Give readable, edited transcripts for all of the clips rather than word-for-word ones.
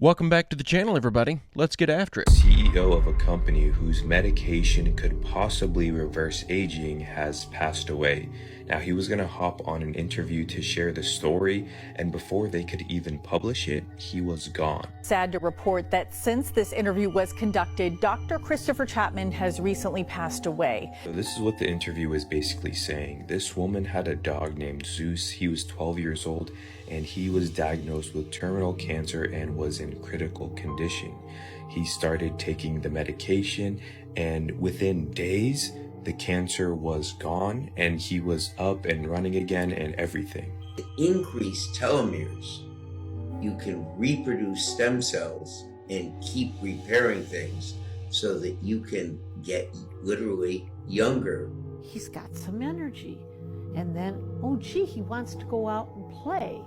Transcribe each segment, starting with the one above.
Welcome back to the channel, everybody. Let's get after it. CEO of a company whose medication could possibly reverse aging has passed away. Now, he was going to hop on an interview to share the story, and before they could even publish it, he was gone. Sad to report that since this interview was conducted, Dr. Christopher Chapman has recently passed away. So this is what the interview is basically saying. This woman had a dog named Zeus. He was 12 years old, and he was diagnosed with terminal cancer and was in critical condition. He started taking the medication, and within days, the cancer was gone and he was up and running again and everything. To increase telomeres, you can reproduce stem cells and keep repairing things so that you can get literally younger. He's got some energy. And then, oh gee, he wants to go out and play.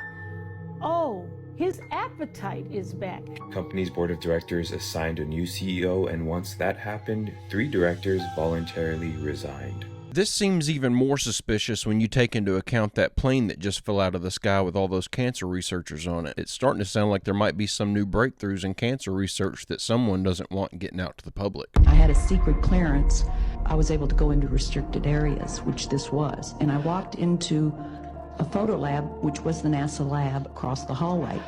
Oh, his appetite is back. Company's board of directors assigned a new CEO, and once that happened, 3 directors voluntarily resigned. This seems even more suspicious when you take into account that plane that just fell out of the sky with all those cancer researchers on it. It's starting to sound like there might be some new breakthroughs in cancer research that someone doesn't want getting out to the public. I had a secret clearance. I was able to go into restricted areas, which this was, and I walked into a photo lab, which was the NASA lab across the hallway.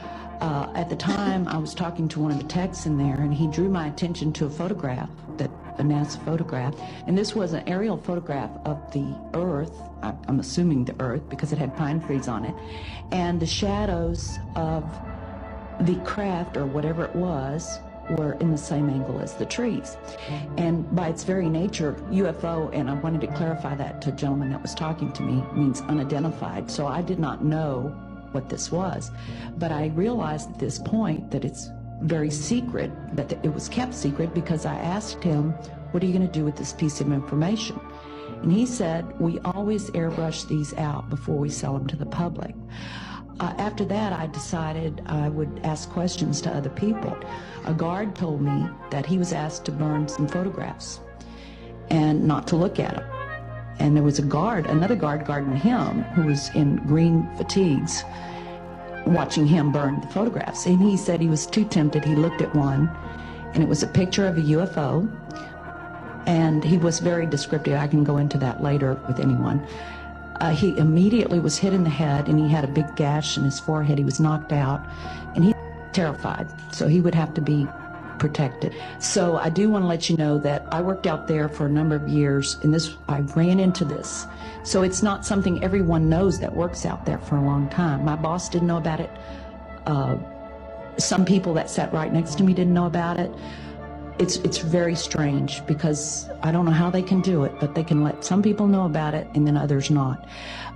At the time, I was talking to one of the techs in there, and he drew my attention to a photograph, a NASA photograph, and this was an aerial photograph of the Earth. I'm assuming the Earth because it had pine trees on it, and the shadows of the craft or whatever it was were in the same angle as the trees. And by its very nature, UFO, and I wanted to clarify that to a gentleman that was talking to me, means unidentified. So I did not know what this was. But I realized at this point that it's very secret, that it was kept secret, because I asked him, what are you going to do with this piece of information? And he said, we always airbrush these out before we sell them to the public. After that, I decided I would ask questions to other people. A guard told me that he was asked to burn some photographs and not to look at them. And there was another guard guarding him, who was in green fatigues, watching him burn the photographs. And he said he was too tempted. He looked at one, and it was a picture of a UFO. And he was very descriptive. I can go into that later with anyone. He immediately was hit in the head, and he had a big gash in his forehead. He was knocked out, and he was terrified, so he would have to be protected. So I do want to let you know that I worked out there for a number of years, and I ran into this. So it's not something everyone knows that works out there for a long time. My boss didn't know about it. Some people that sat right next to me didn't know about it. It's very strange, because I don't know how they can do it, but they can let some people know about it and then others not.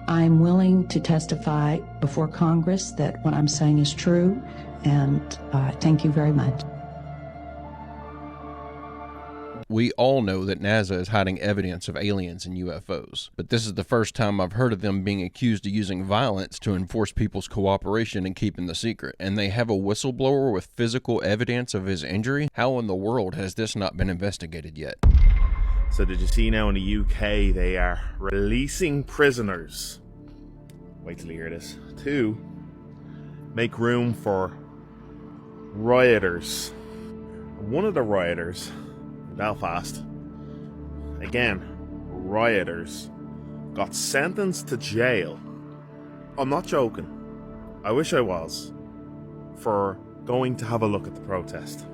I'm willing to testify before Congress that what I'm saying is true, and thank you very much. We all know that NASA is hiding evidence of aliens and UFOs, but this is the first time I've heard of them being accused of using violence to enforce people's cooperation and keeping the secret. And they have a whistleblower with physical evidence of his injury? How in the world has this not been investigated yet? So did you see now in the UK they are releasing prisoners, wait till you hear this, to make room for rioters. One of the rioters, Belfast, again, rioters, got sentenced to jail. I'm not joking, I wish I was, for going to have a look at the protest.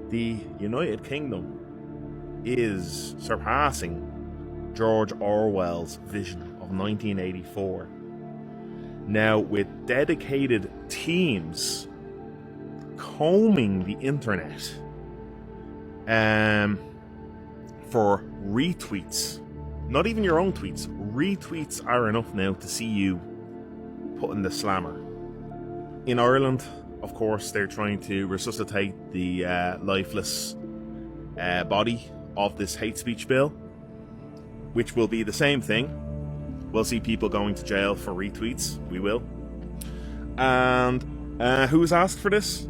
The United Kingdom is surpassing George Orwell's vision of 1984. Now, with dedicated teams combing the internet for retweets. Not even your own tweets. Retweets are enough now to see you putting the slammer. In Ireland, of course, they're trying to resuscitate the lifeless body of this hate speech bill, which will be the same thing. We'll see people going to jail for retweets. We will. And who's asked for this?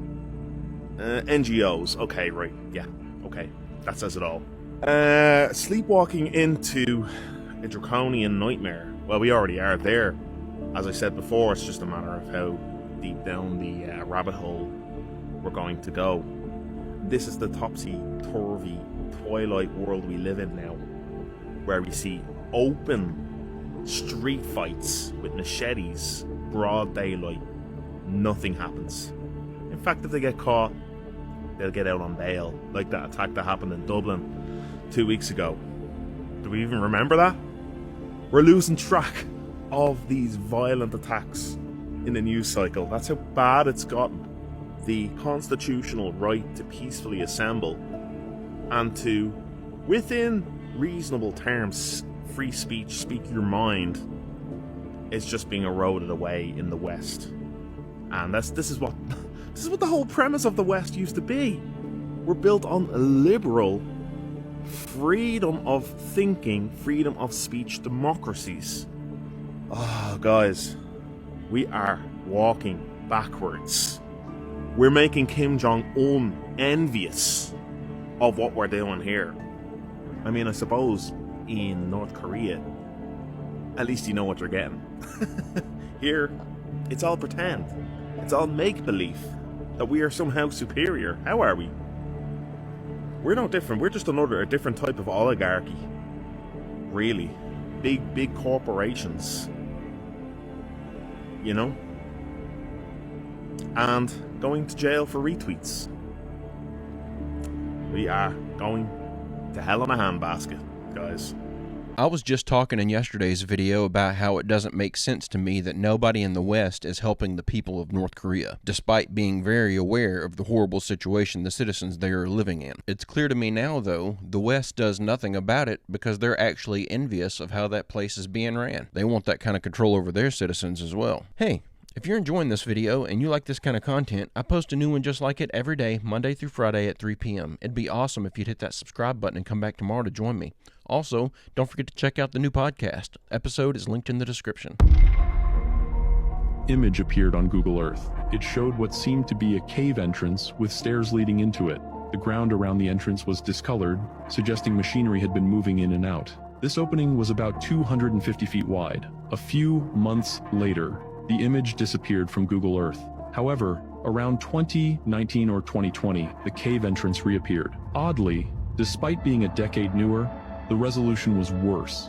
NGOs. Okay, right. Yeah. Okay, that says it all. Sleepwalking into a draconian nightmare. Well, we already are there. As I said before, it's just a matter of how deep down the rabbit hole we're going to go. This is the topsy-turvy twilight world we live in now, where we see open street fights with machetes, broad daylight. Nothing happens. In fact, if they get caught, they'll get out on bail, like that attack that happened in Dublin 2 weeks ago. Do we even remember that? We're losing track of these violent attacks in the news cycle. That's how bad it's gotten. The constitutional right to peacefully assemble and to, within reasonable terms, free speech, speak your mind, is just being eroded away in the West. And this is what the whole premise of the West used to be. We're built on liberal freedom of thinking, freedom of speech democracies. Oh, guys, we are walking backwards. We're making Kim Jong-un envious of what we're doing here. I mean, I suppose in North Korea, at least you know what you're getting. Here, it's all pretend. It's all make-believe that we are somehow superior. How are we? We're no different. We're just a different type of oligarchy. Really. Big corporations. You know? And going to jail for retweets. We are going to hell in a handbasket, guys. I was just talking in yesterday's video about how it doesn't make sense to me that nobody in the West is helping the people of North Korea, despite being very aware of the horrible situation the citizens there are living in. It's clear to me now, though, the West does nothing about it because they're actually envious of how that place is being ran. They want that kind of control over their citizens as well. Hey, if you're enjoying this video and you like this kind of content, I post a new one just like it every day, Monday through Friday at 3 p.m. It'd be awesome if you'd hit that subscribe button and come back tomorrow to join me. Also, don't forget to check out the new podcast. Episode is linked in the description. Image appeared on Google Earth. It showed what seemed to be a cave entrance with stairs leading into it. The ground around the entrance was discolored, suggesting machinery had been moving in and out. This opening was about 250 feet wide. A few months later, the image disappeared from Google Earth. However, around 2019 or 2020, the cave entrance reappeared. Oddly, despite being a decade newer, the resolution was worse,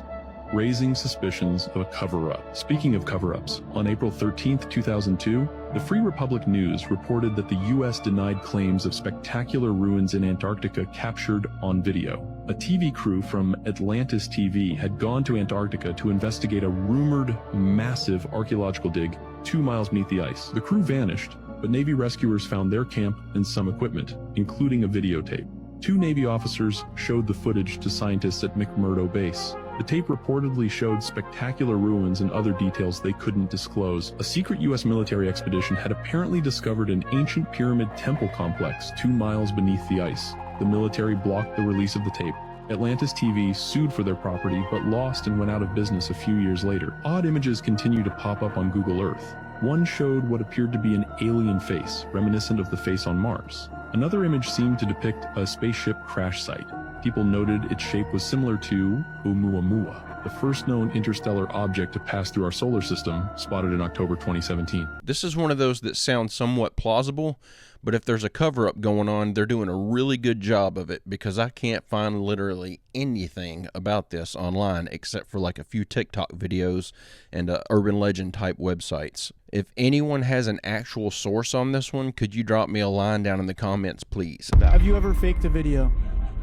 raising suspicions of a cover-up. Speaking of cover-ups, on April 13, 2002, the Free Republic News reported that the U.S. denied claims of spectacular ruins in Antarctica captured on video. A TV crew from Atlantis TV had gone to Antarctica to investigate a rumored massive archaeological dig 2 miles beneath the ice. The crew vanished, but Navy rescuers found their camp and some equipment, including a videotape. 2 Navy officers showed the footage to scientists at McMurdo Base. The tape reportedly showed spectacular ruins and other details they couldn't disclose. A secret U.S. military expedition had apparently discovered an ancient pyramid temple complex 2 miles beneath the ice. The military blocked the release of the tape. Atlantis TV sued for their property but lost and went out of business a few years later. Odd images continue to pop up on Google Earth. One showed what appeared to be an alien face, reminiscent of the face on Mars. Another image seemed to depict a spaceship crash site. People noted its shape was similar to Oumuamua, the first known interstellar object to pass through our solar system, spotted in October 2017. This is one of those that sounds somewhat plausible, but if there's a cover-up going on, they're doing a really good job of it because I can't find literally anything about this online except for like a few TikTok videos and urban legend type websites. If anyone has an actual source on this one, could you drop me a line down in the comments, please? Have you ever faked a video?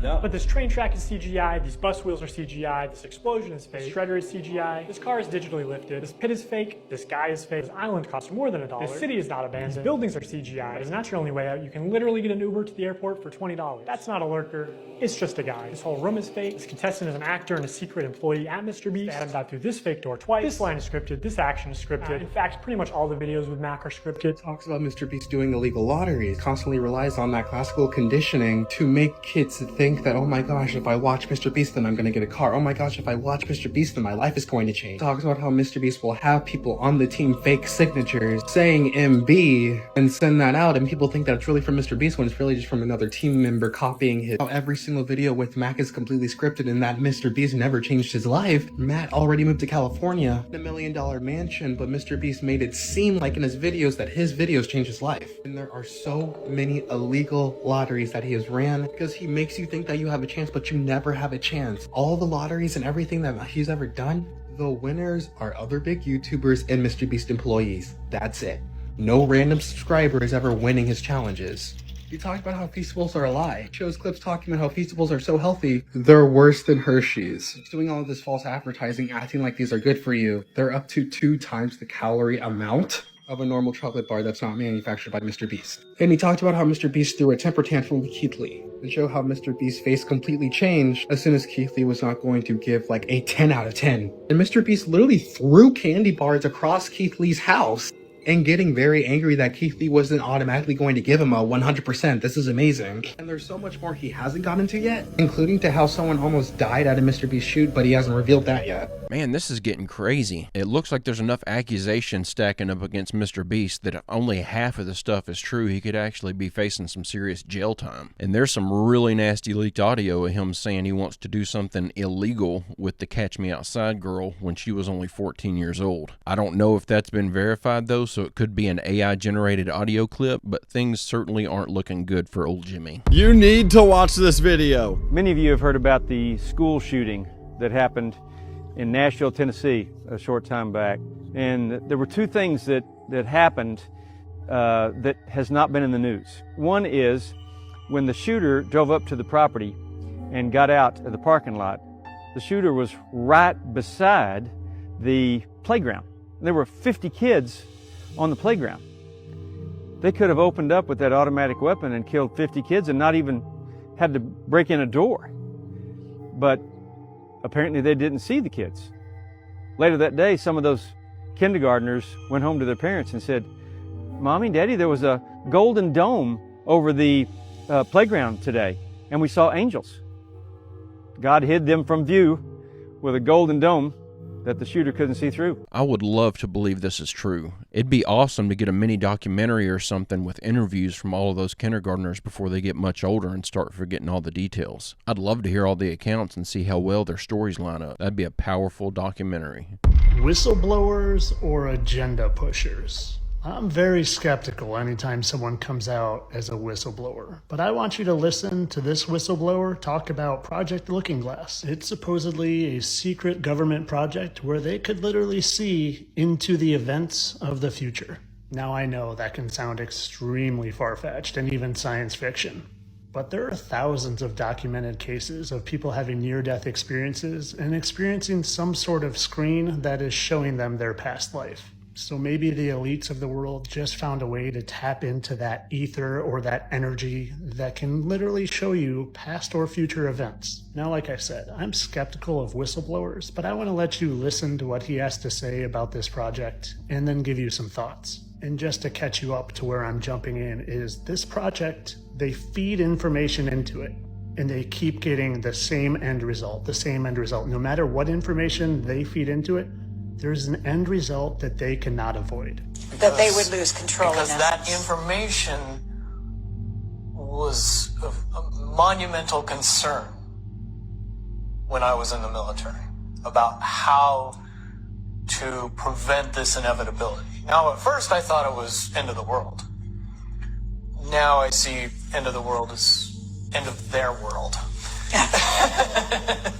No. But this train track is CGI, these bus wheels are CGI, this explosion is fake, this shredder is CGI, this car is digitally lifted, this pit is fake, this guy is fake, this island costs more than $1, this city is not abandoned, these buildings are CGI, but it's not your only way out. You can literally get an Uber to the airport for $20. That's not a lurker, it's just a guy. This whole room is fake, this contestant is an actor and a secret employee at Mr. Beast. They had him got through this fake door twice, this line is scripted, this action is scripted. In fact, pretty much all the videos with Mac are scripted. Talks about Mr. Beast doing illegal lotteries, constantly relies on that classical conditioning to make kids think think that, oh my gosh, if I watch Mr. Beast, then I'm gonna get a car. Oh my gosh, if I watch Mr. Beast, then my life is going to change. Talks about how Mr. Beast will have people on the team fake signatures saying MB and send that out, and people think that it's really from Mr. Beast when it's really just from another team member copying his. How every single video with Mac is completely scripted and that Mr. Beast never changed his life. Matt already moved to California, $1 million mansion, but Mr. Beast made it seem like in his videos that his videos changed his life. And there are so many illegal lotteries that he has ran because he makes you think that you have a chance, but you never have a chance. All the lotteries and everything that he's ever done, the winners are other big YouTubers and Mr. Beast employees. That's it. No random subscriber is ever winning his challenges. He talked about how Feastables are a lie. Shows clips talking about how Feastables are so healthy, they're worse than Hershey's. He's doing all of this false advertising, acting like these are good for you. They're up to 2 times the calorie amount of a normal chocolate bar that's not manufactured by Mr. Beast. And he talked about how Mr. Beast threw a temper tantrum with Keith Lee and show how Mr. Beast's face completely changed as soon as Keith Lee was not going to give like a 10 out of 10. And Mr. Beast literally threw candy bars across Keith Lee's house and getting very angry that Keith Lee wasn't automatically going to give him a 100%. This is amazing. And there's so much more he hasn't gotten to yet, including to how someone almost died at a Mr. Beast shoot, but he hasn't revealed that yet. Man, this is getting crazy. It looks like there's enough accusations stacking up against Mr. Beast that if only half of the stuff is true, he could actually be facing some serious jail time. And there's some really nasty leaked audio of him saying he wants to do something illegal with the Catch Me Outside girl when she was only 14 years old. I don't know if that's been verified though, so it could be an AI-generated audio clip, but things certainly aren't looking good for old Jimmy. You need to watch this video. Many of you have heard about the school shooting that happened in Nashville, Tennessee, a short time back. And there were 2 things that happened that has not been in the news. One is when the shooter drove up to the property and got out of the parking lot, the shooter was right beside the playground. There were 50 kids on the playground. They could have opened up with that automatic weapon and killed 50 kids and not even had to break in a door. But apparently they didn't see the kids. Later that day, some of those kindergartners went home to their parents and said, "Mommy, Daddy, there was a golden dome over the playground today, and we saw angels." God hid them from view with a golden dome that the shooter couldn't see through. I would love to believe this is true. It'd be awesome to get a mini documentary or something with interviews from all of those kindergartners before they get much older and start forgetting all the details. I'd love to hear all the accounts and see how well their stories line up. That'd be a powerful documentary. Whistleblowers or agenda pushers? I'm very skeptical anytime someone comes out as a whistleblower, but I want you to listen to this whistleblower talk about Project Looking Glass. It's supposedly a secret government project where they could literally see into the events of the future. Now I know that can sound extremely far-fetched and even science fiction, but there are thousands of documented cases of people having near-death experiences and experiencing some sort of screen that is showing them their past life. So maybe the elites of the world just found a way to tap into that ether or that energy that can literally show you past or future events. Now, like I said, I'm skeptical of whistleblowers, but I want to let you listen to what he has to say about this project and then give you some thoughts. And just to catch you up to where I'm jumping in is this project, they feed information into it and they keep getting the same end result. No matter what information they feed into it, there's an end result that they cannot avoid. That they would lose control. Because that information was of a monumental concern when I was in the military about how to prevent this inevitability. Now, at first I thought it was end of the world. Now I see end of the world as end of their world.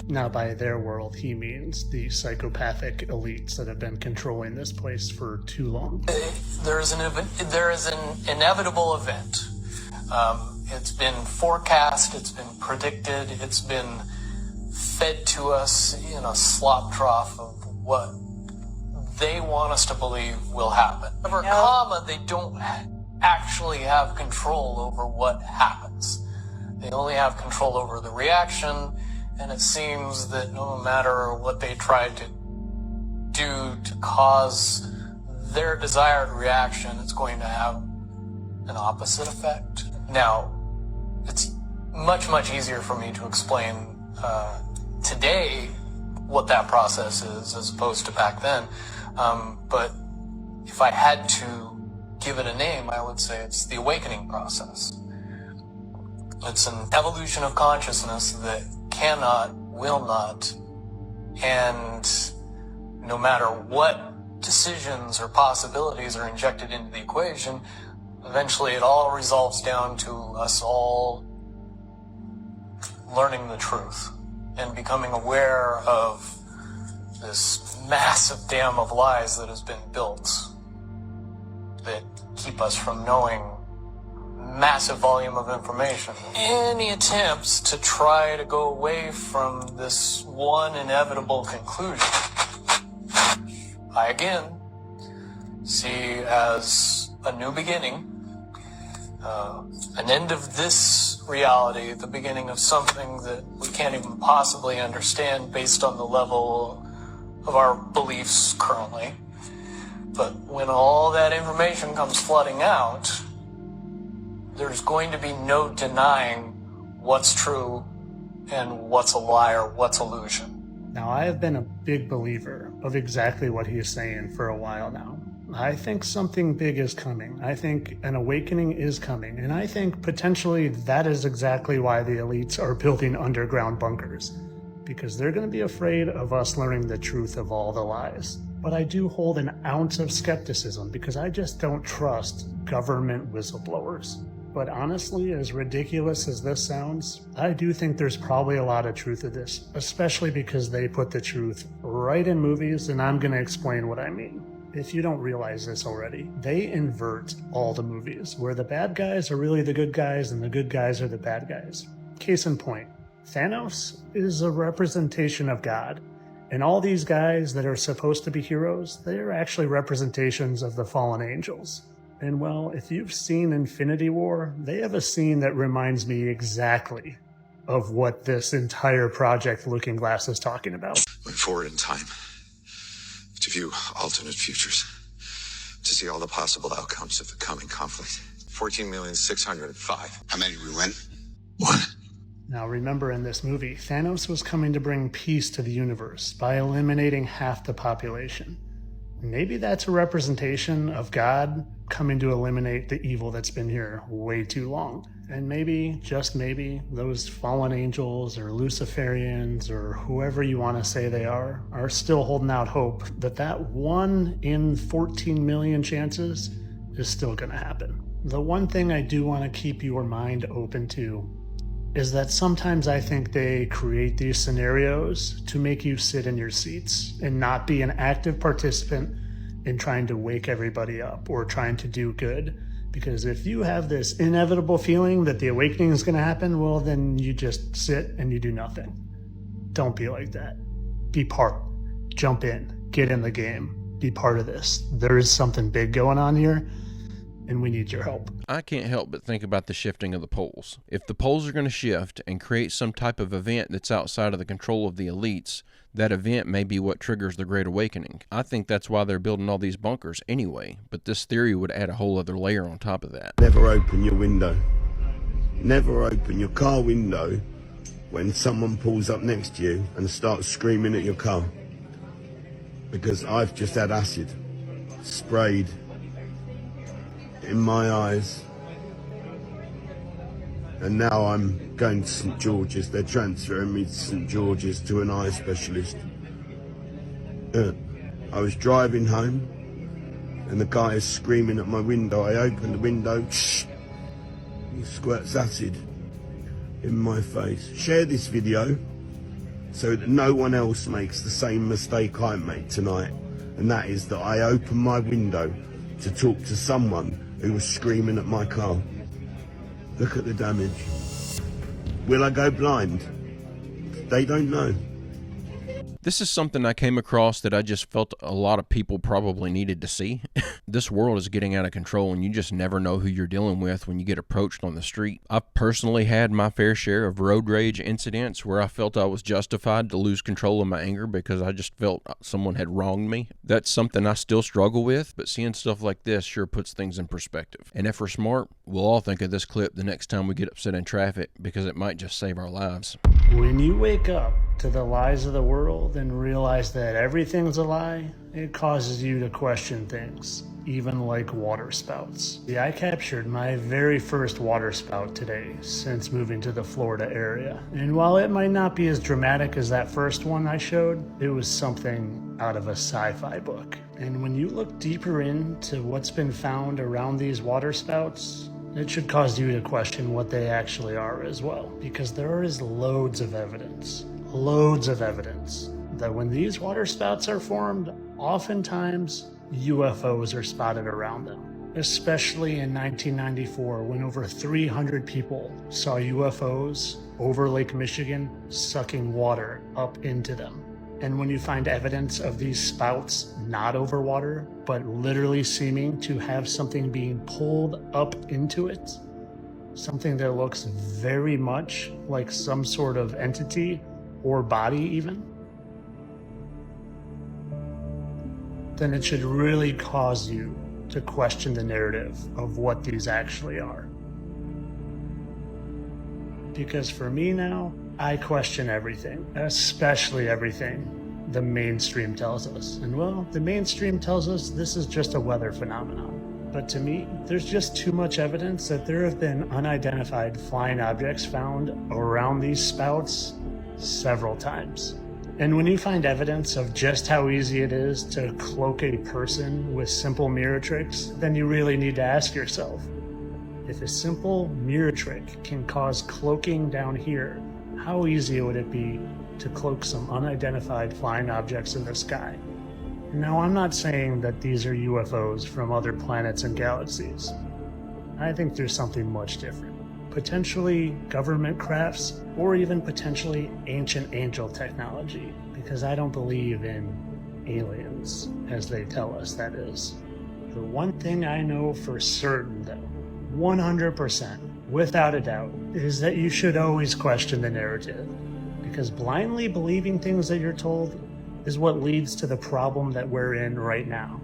Now, by their world, he means the psychopathic elites that have been controlling this place for too long. There is an inevitable event. It's been forecast, it's been predicted, it's been fed to us in a slop trough of what they want us to believe will happen. However, comma, they don't actually have control over what happens. They only have control over the reaction, and it seems that no matter what they tried to do to cause their desired reaction, it's going to have an opposite effect. Now, it's much easier for me to explain today what that process is as opposed to back then. But if I had to give it a name, I would say it's the awakening process. It's an evolution of consciousness that cannot, will not, and no matter what decisions or possibilities are injected into the equation, eventually it all resolves down to us all learning the truth and becoming aware of this massive dam of lies that has been built that keep us from knowing massive volume of information. Any attempts to try to go away from this one inevitable conclusion, I again see as a new beginning, an end of this reality, the beginning of something that we can't even possibly understand based on the level of our beliefs currently. But when all that information comes flooding out, there's going to be no denying what's true and what's a lie or what's illusion. Now, I have been a big believer of exactly what he is saying for a while now. I think something big is coming. I think an awakening is coming. And I think potentially that is exactly why the elites are building underground bunkers, because they're going to be afraid of us learning the truth of all the lies. But I do hold an ounce of skepticism because I just don't trust government whistleblowers. But honestly, as ridiculous as this sounds, I do think there's probably a lot of truth to this, especially because they put the truth right in movies, and I'm going to explain what I mean. If you don't realize this already, they invert all the movies, where the bad guys are really the good guys and the good guys are the bad guys. Case in point, Thanos is a representation of God. And all these guys that are supposed to be heroes, they are actually representations of the fallen angels. And well, if you've seen Infinity War, they have a scene that reminds me exactly of what this entire Project Looking Glass is talking about. Went forward in time to view alternate futures, to see all the possible outcomes of the coming conflict. 14,605,000. How many did we win? One. Now remember, in this movie, Thanos was coming to bring peace to the universe by eliminating half the population. Maybe that's a representation of God coming to eliminate the evil that's been here way too long. And maybe, just maybe, those fallen angels or Luciferians or whoever you want to say they are still holding out hope that that 1 in 14 million chances is still going to happen. The one thing I do want to keep your mind open to is that sometimes I think they create these scenarios to make you sit in your seats and not be an active participant in trying to wake everybody up or trying to do good. Because if you have this inevitable feeling that the awakening is going to happen, well, then you just sit and you do nothing. Don't be like that. Be part. Jump in. Get in the game. Be part of this. There is something big going on here, and we need your help. I can't help but think about the shifting of the poles. If the poles are going to shift and create some type of event that's outside of the control of the elites, that event may be what triggers the Great Awakening. I think that's why they're building all these bunkers anyway, but this theory would add a whole other layer on top of that. Never open your window. Never open your car window when someone pulls up next to you and starts screaming at your car. Because I've just had acid sprayed in my eyes, and now I'm going to St George's. They're transferring me to St George's to an eye specialist. I was driving home and the guy is screaming at my window. I opened the window, he squirts acid in my face. Share this video so that no one else makes the same mistake I made tonight, and that is that I opened my window to talk to someone who was screaming at my car. Look at the damage. Will I go blind? They don't know. This is something I came across that I just felt a lot of people probably needed to see. This world is getting out of control, and you just never know who you're dealing with when you get approached on the street. I've personally had my fair share of road rage incidents where I felt I was justified to lose control of my anger because I just felt someone had wronged me. That's something I still struggle with, but seeing stuff like this sure puts things in perspective. And if we're smart, we'll all think of this clip the next time we get upset in traffic because it might just save our lives. When you wake up to the lies of the world and realize that everything's a lie, it causes you to question things, even like water spouts. See, I captured my very first water spout today since moving to the Florida area. And while it might not be as dramatic as that first one I showed, it was something out of a sci-fi book. And when you look deeper into what's been found around these water spouts, it should cause you to question what they actually are as well. Because there is loads of evidence that when these water spouts are formed, oftentimes UFOs are spotted around them. Especially in 1994, when over 300 people saw UFOs over Lake Michigan sucking water up into them. And when you find evidence of these spouts not over water, but literally seeming to have something being pulled up into it, something that looks very much like some sort of entity or body even, then it should really cause you to question the narrative of what these actually are. Because for me now, I question everything, especially everything the mainstream tells us. And well, the mainstream tells us this is just a weather phenomenon. But to me, there's just too much evidence that there have been unidentified flying objects found around these spouts several times. And when you find evidence of just how easy it is to cloak a person with simple mirror tricks, then you really need to ask yourself, if a simple mirror trick can cause cloaking down here, how easy would it be to cloak some unidentified flying objects in the sky? Now, I'm not saying that these are UFOs from other planets and galaxies. I think there's something much different. Potentially government crafts, or even potentially ancient angel technology, because I don't believe in aliens, as they tell us, that is. The one thing I know for certain, though, 100%, without a doubt, is that you should always question the narrative, because blindly believing things that you're told is what leads to the problem that we're in right now,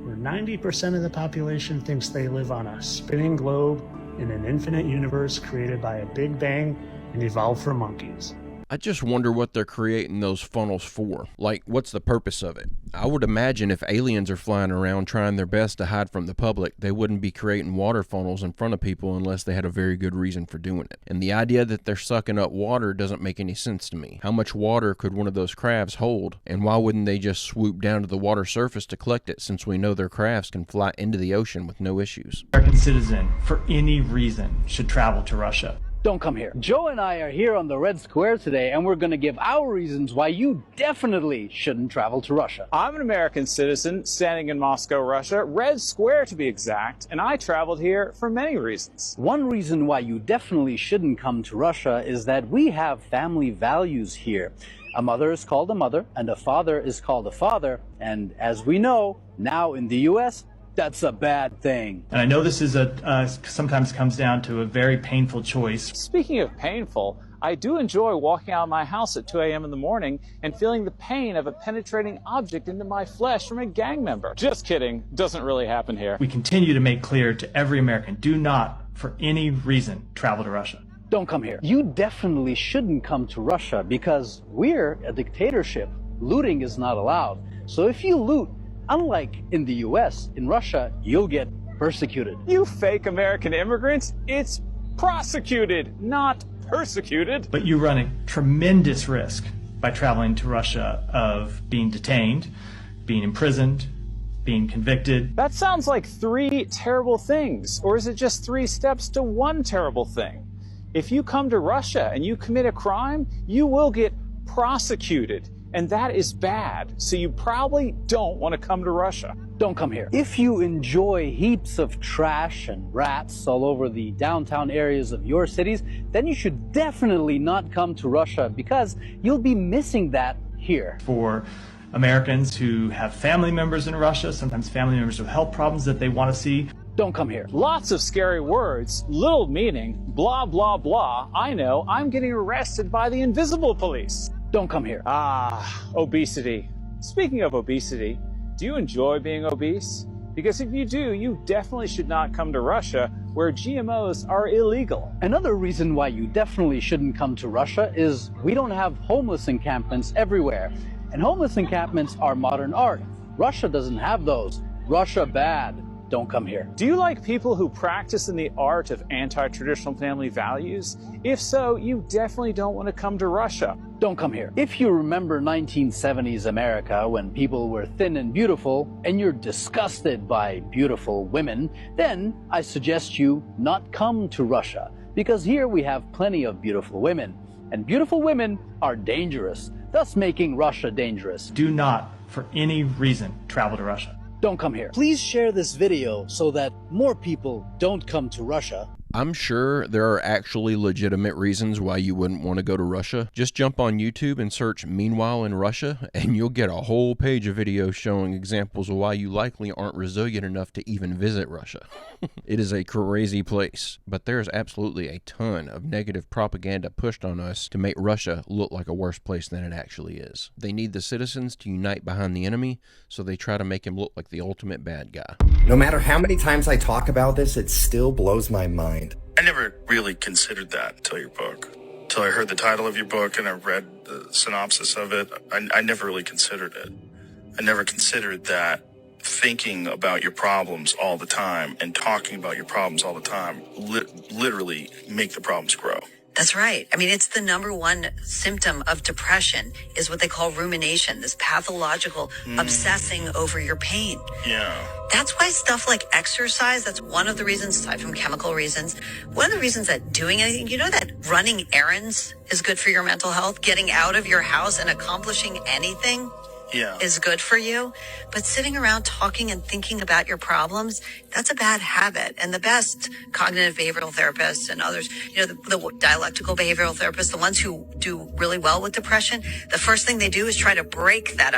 where 90% of the population thinks they live on a spinning globe in an infinite universe created by a big bang and evolved from monkeys. I just wonder what they're creating those funnels for. Like, what's the purpose of it? I would imagine if aliens are flying around trying their best to hide from the public, they wouldn't be creating water funnels in front of people unless they had a very good reason for doing it. And the idea that they're sucking up water doesn't make any sense to me. How much water could one of those crafts hold? And why wouldn't they just swoop down to the water surface to collect it, since we know their crafts can fly into the ocean with no issues? American citizen, for any reason, should travel to Russia. Don't come here. Joe and I are here on the Red Square today, and we're going to give our reasons why you definitely shouldn't travel to Russia. I'm an American citizen standing in Moscow, Russia, Red Square to be exact, and I traveled here for many reasons. One reason why you definitely shouldn't come to Russia is that we have family values here. A mother is called a mother, and a father is called a father, and as we know, now in the U.S., that's a bad thing. And I know this is sometimes comes down to a very painful choice. Speaking of painful, I do enjoy walking out of my house at 2 a.m. in the morning and feeling the pain of a penetrating object into my flesh from a gang member. Just kidding, doesn't really happen here. We continue to make clear to every American, do not, for any reason, travel to Russia. Don't come here. You definitely shouldn't come to Russia because we're a dictatorship. Looting is not allowed. So if you loot, unlike in the US, in Russia, you'll get persecuted. You fake American immigrants, it's prosecuted, not persecuted. But you run a tremendous risk by traveling to Russia of being detained, being imprisoned, being convicted. That sounds like 3 terrible things, or is it just 3 steps to one terrible thing? If you come to Russia and you commit a crime, you will get prosecuted. And that is bad, so you probably don't want to come to Russia. Don't come here. If you enjoy heaps of trash and rats all over the downtown areas of your cities, then you should definitely not come to Russia because you'll be missing that here. For Americans who have family members in Russia, sometimes family members with health problems that they want to see. Don't come here. Lots of scary words, little meaning, blah, blah, blah. I know, I'm getting arrested by the invisible police. Don't come here. Obesity. Speaking of obesity, do you enjoy being obese? Because if you do, you definitely should not come to Russia, where GMOs are illegal. Another reason why you definitely shouldn't come to Russia is we don't have homeless encampments everywhere. And homeless encampments are modern art. Russia doesn't have those. Russia bad. Don't come here. Do you like people who practice in the art of anti-traditional family values? If so, you definitely don't want to come to Russia. Don't come here. If you remember 1970s America when people were thin and beautiful, and you're disgusted by beautiful women, then I suggest you not come to Russia, because here we have plenty of beautiful women, and beautiful women are dangerous, thus making Russia dangerous. Do not, for any reason, travel to Russia. Don't come here. Please share this video so that more people don't come to Russia. I'm sure there are actually legitimate reasons why you wouldn't want to go to Russia. Just jump on YouTube and search "Meanwhile in Russia," and you'll get a whole page of videos showing examples of why you likely aren't resilient enough to even visit Russia. It is a crazy place, but there is absolutely a ton of negative propaganda pushed on us to make Russia look like a worse place than it actually is. They need the citizens to unite behind the enemy, so they try to make him look like the ultimate bad guy. No matter how many times I talk about this, it still blows my mind. I never really considered that until your book. Until I heard the title of your book and I read the synopsis of it, I never really considered it. I never considered that thinking about your problems all the time and talking about your problems all the time literally make the problems grow. That's right. I mean, it's the number one symptom of depression is what they call rumination, this pathological obsessing over your pain. Yeah. That's why stuff like exercise, that's one of the reasons, aside from chemical reasons, one of the reasons that doing anything, you know that running errands is good for your mental health? Getting out of your house and accomplishing anything is good for you. But sitting around talking and thinking about your problems, that's a bad habit. And the best cognitive behavioral therapists and others, you know, the dialectical behavioral therapists, the ones who do really well with depression, the first thing they do is try to break that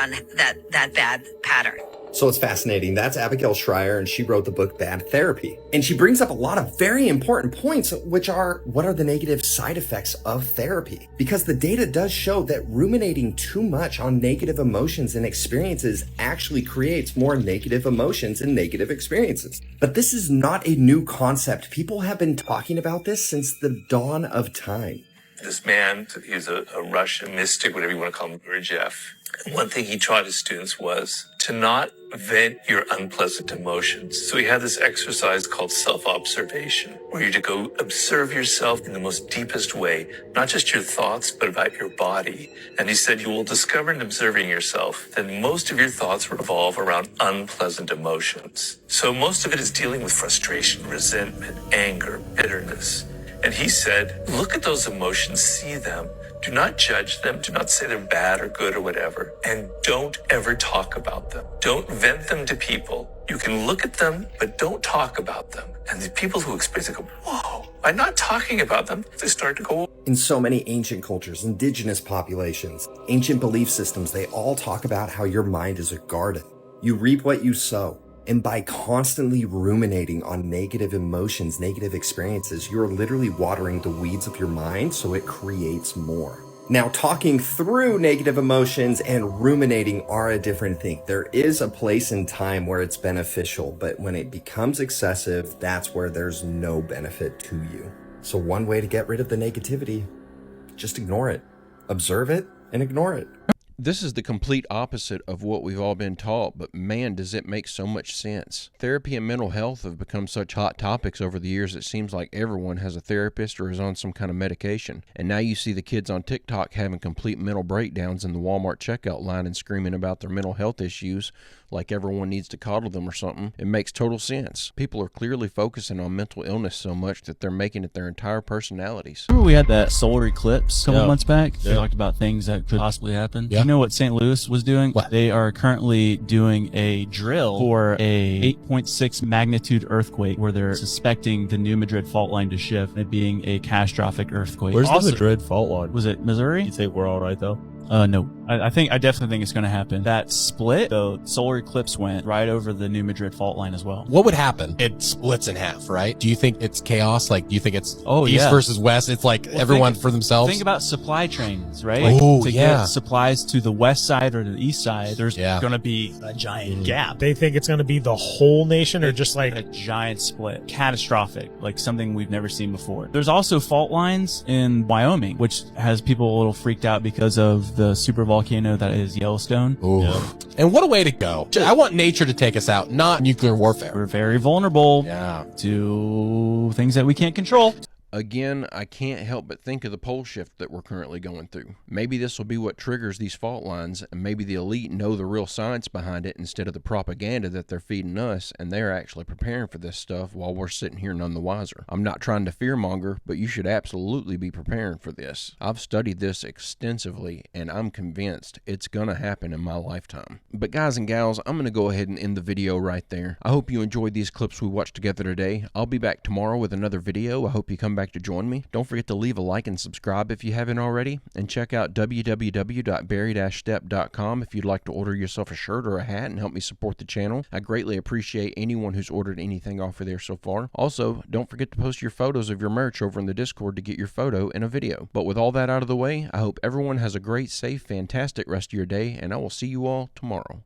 that bad pattern. So it's fascinating. That's Abigail Schreier, and she wrote the book Bad Therapy. And she brings up a lot of very important points, which are, what are the negative side effects of therapy? Because the data does show that ruminating too much on negative emotions and experiences actually creates more negative emotions and negative experiences. But this is not a new concept. People have been talking about this since the dawn of time. This man, he's a Russian mystic, whatever you want to call him, Gurdjieff. One thing he taught his students was to not vent your unpleasant emotions. So he had this exercise called self-observation, where you're to go observe yourself in the most deepest way, not just your thoughts, but about your body. And he said you will discover in observing yourself that most of your thoughts revolve around unpleasant emotions. So most of it is dealing with frustration, resentment, anger, bitterness. And he said, look at those emotions, see them. Do not judge them. Do not say they're bad or good or whatever. And don't ever talk about them. Don't vent them to people. You can look at them, but don't talk about them. And the people who experience it go, whoa, by not talking about them, they start to go. In so many ancient cultures, indigenous populations, ancient belief systems, they all talk about how your mind is a garden. You reap what you sow. And by constantly ruminating on negative emotions, negative experiences, you're literally watering the weeds of your mind so it creates more. Now, talking through negative emotions and ruminating are a different thing. There is a place and time where it's beneficial, but when it becomes excessive, that's where there's no benefit to you. So one way to get rid of the negativity, just ignore it. Observe it and ignore it. This is the complete opposite of what we've all been taught, but man, does it make so much sense. Therapy and mental health have become such hot topics over the years, it seems like everyone has a therapist or is on some kind of medication. And now you see the kids on TikTok having complete mental breakdowns in the Walmart checkout line and screaming about their mental health issues like everyone needs to coddle them or something. It makes total sense. People are clearly focusing on mental illness so much that they're making it their entire personalities. Remember we had that solar eclipse a couple months back? They talked about things that could possibly happen. Do you know what St. Louis was doing? What? They are currently doing a drill for a 8.6 magnitude earthquake where they're suspecting the New Madrid fault line to shift, it being a catastrophic earthquake. Where's Also, the Madrid fault line? Was it Missouri? You think we're all right though? No. I definitely think it's going to happen. That split, the solar eclipse went right over the New Madrid fault line as well. What would happen? It splits in half, right? Do you think it's chaos? Like, do you think it's east yeah. versus west? It's like everyone for themselves? Think about supply trains, right? Oh, to yeah. get supplies to the west side or the east side, there's Yeah. going to be a giant gap. They think it's going to be the whole nation or just like a giant split. Catastrophic, like something we've never seen before. There's also fault lines in Wyoming, which has people a little freaked out because of the super volcano that is Yellowstone. Ooh. Yeah. And what a way to go. I want nature to take us out, not nuclear warfare. We're very vulnerable Yeah. to things that we can't control. Again, I can't help but think of the pole shift that we're currently going through. Maybe this will be what triggers these fault lines, and maybe the elite know the real science behind it instead of the propaganda that they're feeding us, and they're actually preparing for this stuff while we're sitting here none the wiser. I'm not trying to fearmonger, but you should absolutely be preparing for this. I've studied this extensively, and I'm convinced it's gonna happen in my lifetime. But guys and gals, I'm gonna go ahead and end the video right there. I hope you enjoyed these clips we watched together today. I'll be back tomorrow with another video. I hope you come back to join me. Don't forget to leave a like and subscribe if you haven't already, and check out www.barry-stepp.com if you'd like to order yourself a shirt or a hat and help me support the channel. I greatly appreciate anyone who's ordered anything off of there so far. Also, don't forget to post your photos of your merch over in the Discord to get your photo in a video. But with all that out of the way, I hope everyone has a great, safe, fantastic rest of your day, and I will see you all tomorrow.